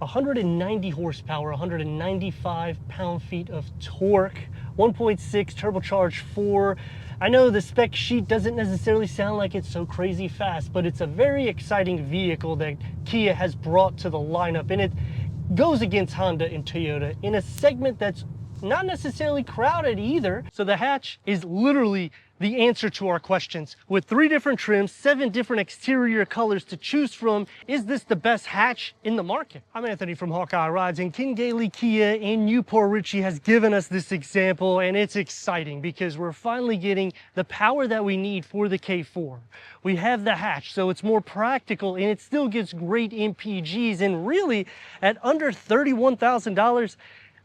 190 horsepower, 195 pound-feet of torque, 1.6 turbocharged 4. I know the spec sheet doesn't necessarily sound like it's so crazy fast, but it's a very exciting vehicle that Kia has brought to the lineup, and it goes against Honda and Toyota in a segment that's not necessarily crowded either. So the hatch is literally the answer to our questions. With 3 different trims, 7 different exterior colors to choose from, is this the best hatch in the market? I'm Anthony from Hawkeye Rides, and Ken Gailey Kia in Newport Richey has given us this example, and it's exciting because we're finally getting the power that we need for the K4. We have the hatch, so it's more practical, and it still gets great MPGs, and really, at under $31,000,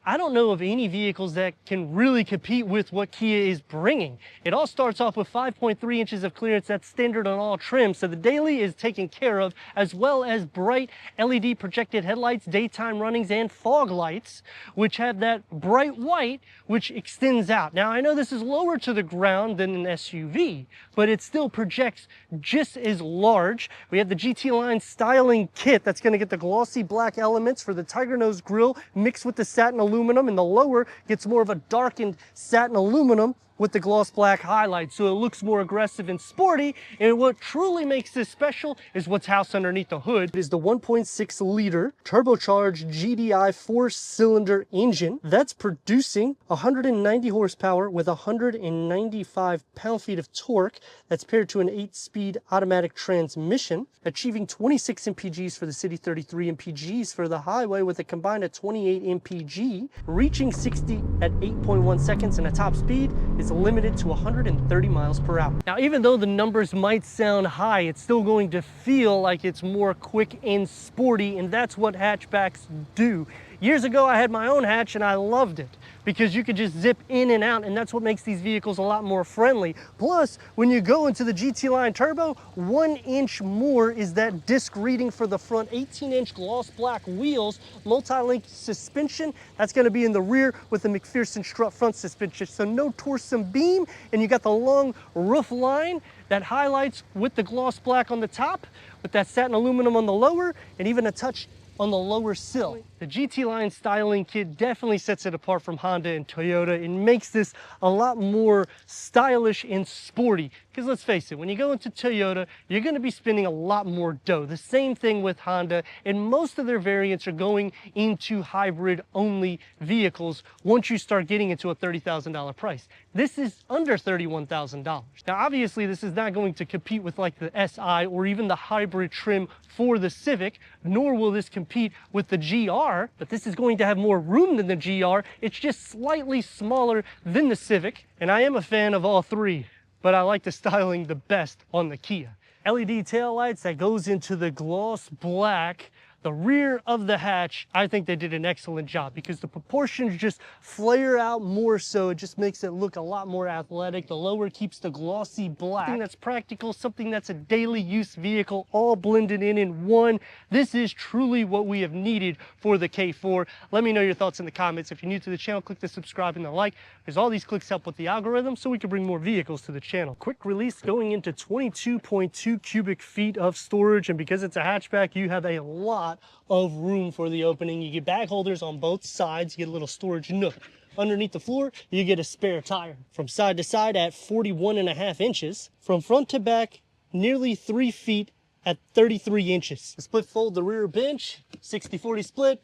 I don't know of any vehicles that can really compete with what Kia is bringing. It all starts off with 5.3 inches of clearance. That's standard on all trims. So the daily is taken care of, as well as bright LED projected headlights, daytime runnings, and fog lights, which have that bright white, which extends out. Now, I know this is lower to the ground than an SUV, but it still projects just as large. We have the GT Line styling kit that's going to get the glossy black elements for the Tiger Nose grille mixed with the satin aluminum, and the lower gets more of a darkened satin aluminum with the gloss black highlights, so it looks more aggressive and sporty. And what truly makes this special is what's housed underneath the hood. It is the 1.6 liter turbocharged GDI 4-cylinder engine that's producing 190 horsepower with 195 pound-feet of torque. That's paired to an 8-speed automatic transmission, achieving 26 mpgs for the city, 33 mpgs for the highway, with a combined of 28 mpg, reaching 60 at 8.1 seconds, and a top speed is limited to 130 miles per hour. Now, even though the numbers might sound high, it's still going to feel like it's more quick and sporty, and that's what hatchbacks do. Years ago, I had my own hatch, and I loved it because you could just zip in and out, and that's what makes these vehicles a lot more friendly. Plus, when you go into the GT Line Turbo, 1 inch more is that disc reading for the front, 18-inch gloss black wheels, multi-link suspension. That's going to be in the rear with the McPherson strut front suspension, so no torsion beam, and you got the long roof line that highlights with the gloss black on the top, with that satin aluminum on the lower, and even a touch on the lower sill. The GT Line styling kit definitely sets it apart from Honda and Toyota and makes this a lot more stylish and sporty. Because let's face it, when you go into Toyota, you're going to be spending a lot more dough. The same thing with Honda, and most of their variants are going into hybrid-only vehicles once you start getting into a $30,000 price. This is under $31,000. Now, obviously, this is not going to compete with like the SI or even the hybrid trim for the Civic, nor will this compete with the GR, but this is going to have more room than the GR. It's just slightly smaller than the Civic, and I am a fan of all three, but I like the styling the best on the Kia. LED taillights that goes into the gloss black. The rear of the hatch, I think they did an excellent job because the proportions just flare out more, so it just makes it look a lot more athletic. The lower keeps the glossy black. Something that's practical, something that's a daily use vehicle, all blended in one. This is truly what we have needed for the K4. Let me know your thoughts in the comments. If you're new to the channel, click the subscribe and the like, because all these clicks help with the algorithm so we can bring more vehicles to the channel. Quick release going into 22.2 cubic feet of storage, and because it's a hatchback, you have a lot of room for the opening. You get bag holders on both sides, you get a little storage nook. Underneath the floor, you get a spare tire. From side to side at 41.5 inches. From front to back, nearly 3 feet at 33 inches. The split fold the rear bench, 60-40 split,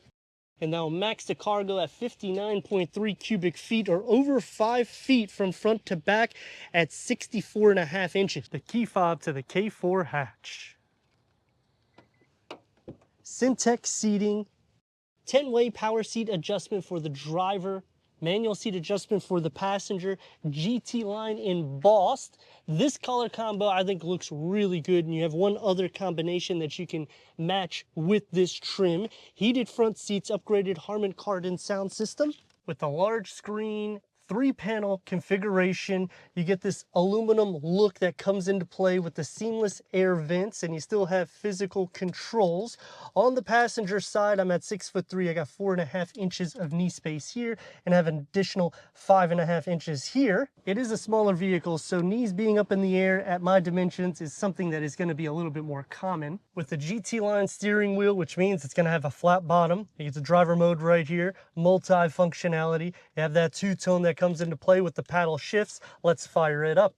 and that'll max the cargo at 59.3 cubic feet, or over 5 feet from front to back at 64.5 inches. The key fob to the K4 hatch. Syntec seating, 10-way power seat adjustment for the driver, manual seat adjustment for the passenger, GT Line embossed. This color combo I think looks really good, and you have one other combination that you can match with this trim. Heated front seats, upgraded Harman Kardon sound system with a large screen, 3-panel configuration. You get this aluminum look that comes into play with the seamless air vents, and you still have physical controls. On the passenger side, I'm at 6'3". I got 4.5 inches of knee space here, and I have an additional 5.5 inches here. It is a smaller vehicle, so knees being up in the air at my dimensions is something that is going to be a little bit more common. With the GT line steering wheel, which means it's going to have a flat bottom. You get the driver mode right here, multi-functionality. You have that two-tone that comes into play with the paddle shifts. Let's fire it up.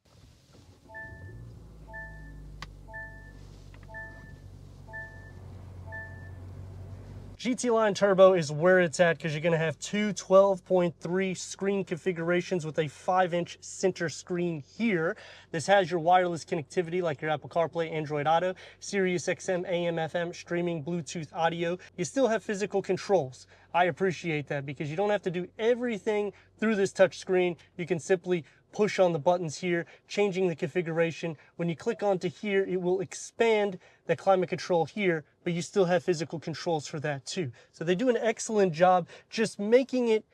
GT Line Turbo is where it's at because you're going to have two 12.3 screen configurations with a 5-inch center screen here. This has your wireless connectivity like your Apple CarPlay, Android Auto, Sirius XM, AM, FM, streaming, Bluetooth audio. You still have physical controls. I appreciate that because you don't have to do everything through this touch screen. You can simply push on the buttons here, changing the configuration. When you click onto here, it will expand the climate control here, but you still have physical controls for that too. So they do an excellent job just making it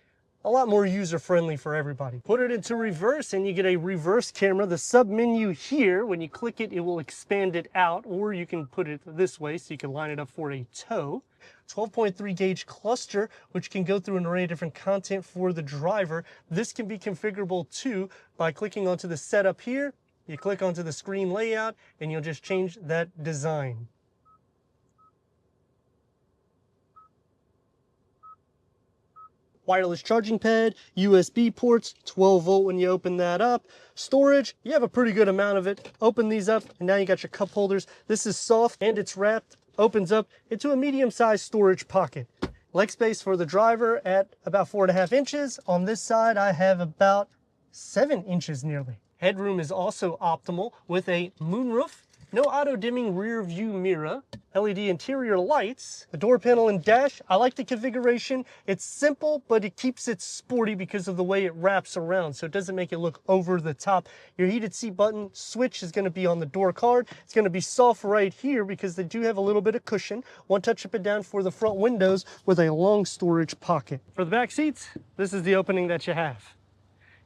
a lot more user-friendly for everybody. Put it into reverse and you get a reverse camera. The sub-menu here, when you click it, it will expand it out, or you can put it this way so you can line it up for a tow. 12.3 gauge cluster, which can go through an array of different content for the driver. This can be configurable too by clicking onto the setup here. You click onto the screen layout and you'll just change that design. Wireless charging pad, USB ports, 12 volt when you open that up. Storage, you have a pretty good amount of it. Open these up and now you got your cup holders. This is soft and it's wrapped, opens up into a medium-sized storage pocket. Leg space for the driver at about 4.5 inches. On this side, I have about 7 inches nearly. Headroom is also optimal with a moonroof, no auto-dimming rear view mirror, LED interior lights, the door panel and dash. I like the configuration. It's simple, but it keeps it sporty because of the way it wraps around, so it doesn't make it look over the top. Your heated seat button switch is going to be on the door card. It's going to be soft right here because they do have a little bit of cushion. One touch up and down for the front windows with a long storage pocket. For the back seats, this is the opening that you have.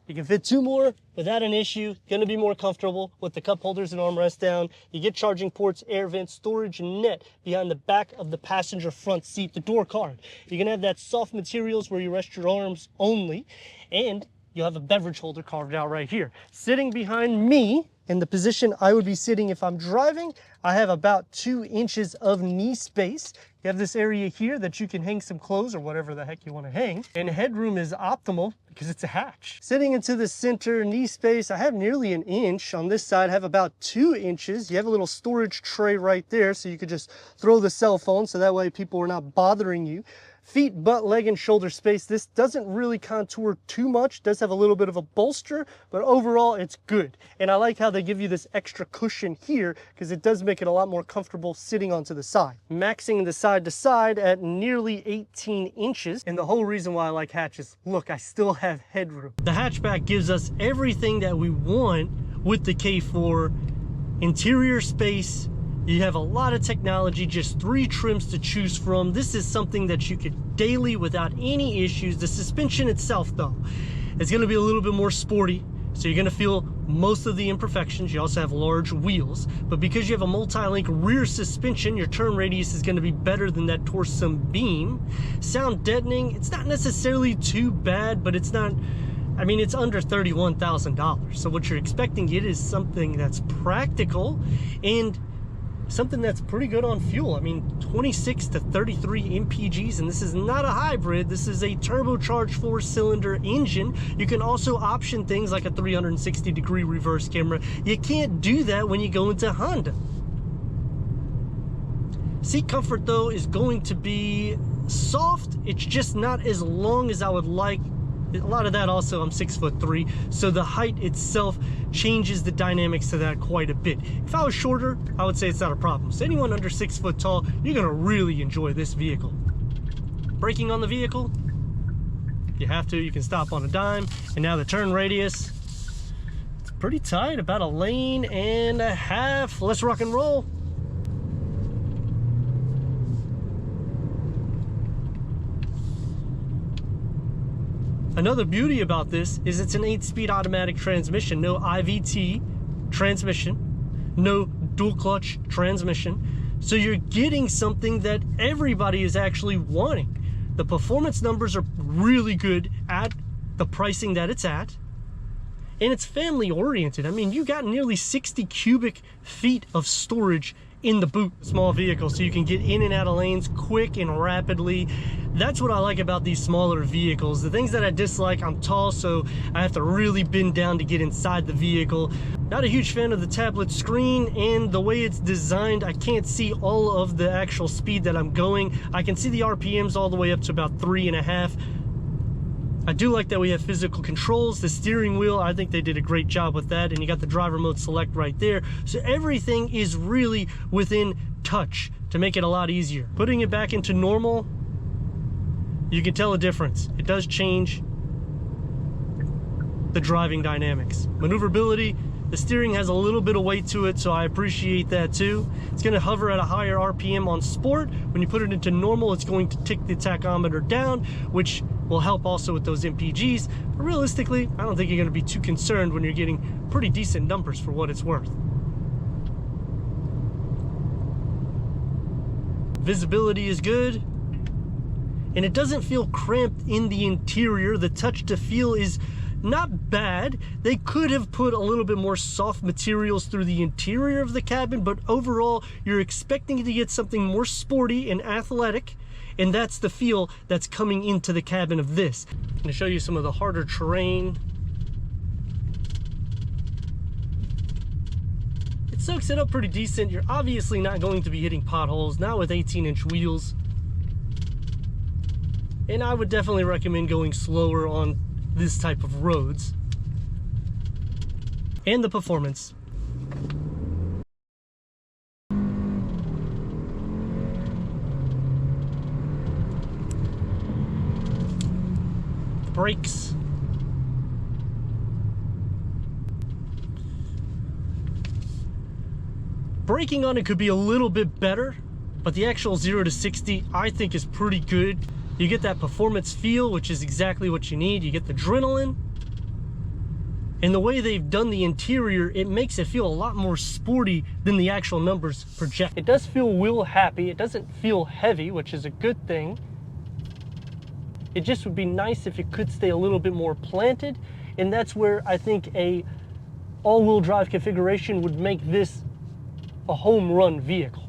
You can fit 2 more without an issue. Going to be more comfortable with the cup holders and armrest down. You get charging ports, air vents, storage net behind the back of the passenger front seat, the door card. You're going to have that soft materials where you rest your arms only, and you'll have a beverage holder carved out right here. Sitting behind me, in the position I would be sitting if I'm driving, I have about 2 inches of knee space. You have this area here that you can hang some clothes or whatever the heck you want to hang. And headroom is optimal because it's a hatch. Sitting into the center knee space, I have nearly 1 inch. On this side, I have about 2 inches. You have a little storage tray right there, so you could just throw the cell phone, so that way people are not bothering you. Feet, butt, leg, and shoulder space. This doesn't really contour too much. It does have a little bit of a bolster, but overall it's good. And I like how they give you this extra cushion here because it does make it a lot more comfortable sitting onto the side. Maxing the side to side at nearly 18 inches. And the whole reason why I like hatches, look, I still have headroom. The hatchback gives us everything that we want with the K4. Interior space. You have a lot of technology, just 3 trims to choose from. This is something that you could daily without any issues. The suspension itself, though, is going to be a little bit more sporty, so you're going to feel most of the imperfections. You also have large wheels, but because you have a multi-link rear suspension, your turn radius is going to be better than that Torsum beam. Sound deadening, it's not necessarily too bad, but it's not, I mean, it's under $31,000. So what you're expecting it is something that's practical and something that's pretty good on fuel. I mean, 26 to 33 mpgs, and this is not a hybrid. This is a turbocharged 4-cylinder engine. You can also option things like a 360-degree reverse camera. You can't do that when you go into Honda. Seat comfort, though, is going to be soft. It's just not as long as I would like. A lot of that also, I'm 6'3", so the height itself changes the dynamics to that quite a bit. If I was shorter, I would say it's not a problem. So anyone under 6 foot tall, you're gonna really enjoy this vehicle. Braking on the vehicle, you have to, you can stop on a dime. And now the turn radius, it's pretty tight, about 1.5 lanes. Let's rock and roll. Another beauty about this is it's an 8-speed automatic transmission, no IVT transmission, no dual clutch transmission. So you're getting something that everybody is actually wanting. The performance numbers are really good at the pricing that it's at, and it's family oriented. I mean, you got nearly 60 cubic feet of storage in the boot. Small vehicle, so you can get in and out of lanes quick and rapidly. That's what I like about these smaller vehicles. The things that I dislike, I'm tall, so I have to really bend down to get inside the vehicle. Not a huge fan of the tablet screen, and the way it's designed, I can't see all of the actual speed that I'm going. I can see the RPMs all the way up to about 3.5. I do like that we have physical controls. The steering wheel, I think they did a great job with that, and you got the driver mode select right there. So everything is really within touch to make it a lot easier. Putting it back into normal, you can tell a difference. It does change the driving dynamics. Maneuverability, the steering has a little bit of weight to it, so I appreciate that too. It's gonna hover at a higher RPM on sport. When you put it into normal, it's going to tick the tachometer down, which will help also with those MPGs. But realistically, I don't think you're gonna be too concerned when you're getting pretty decent numbers for what it's worth. Visibility is good, and it doesn't feel cramped in the interior. The touch to feel is not bad. They could have put a little bit more soft materials through the interior of the cabin, but overall, you're expecting to get something more sporty and athletic, and that's the feel that's coming into the cabin of this. I'm going to show you some of the harder terrain. It soaks it up pretty decent. You're obviously not going to be hitting potholes, not with 18-inch wheels. And I would definitely recommend going slower on this type of roads. And the performance. The brakes. Braking on it could be a little bit better, but the actual 0 to 60 I think is pretty good. You get that performance feel, which is exactly what you need. You get the adrenaline. And the way they've done the interior, it makes it feel a lot more sporty than the actual numbers project. It does feel wheel happy. It doesn't feel heavy, which is a good thing. It just would be nice if it could stay a little bit more planted. And that's where I think a all-wheel drive configuration would make this a home run vehicle.